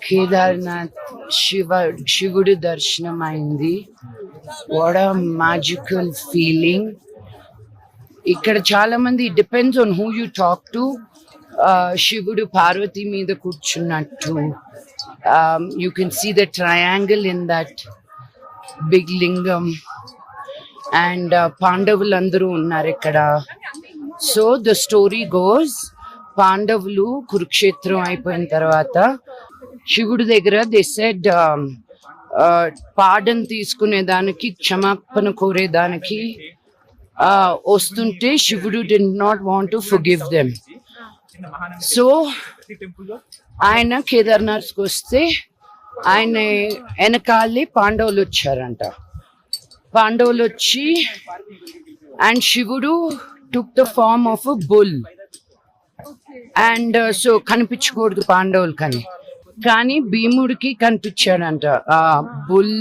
కేదార్నాథ్ శివుడి దర్శనం అయింది. What a magical feeling. ఇక్కడ చాలా మంది depends on who you talk to. శివుడు పార్వతి మీద కూర్చున్నట్టు. You can see the triangle in that big lingam. And పాండవులందరూ ఉన్నారు ఇక్కడ. సో ద స్టోరీ గోస్, పాండవులు కురుక్షేత్రం అయిపోయిన తర్వాత శివుడి దగ్గర దే సెడ్ పాడన్ తీసుకునేదానికి, క్షమాపణ కోరేదానికి వస్తుంటే శివుడు did not want to forgive them. So ఆయన కేదార్నాథ్కి వస్తే ఆయన వెనకాలే పాండవులు వచ్చారంట. పాండవులు వచ్చి అండ్ శివుడు took the form of a bull. And so కనిపించకూడదు పాండవులు కానీ భీముడికి కనిపించాడంట ఆ బుల్.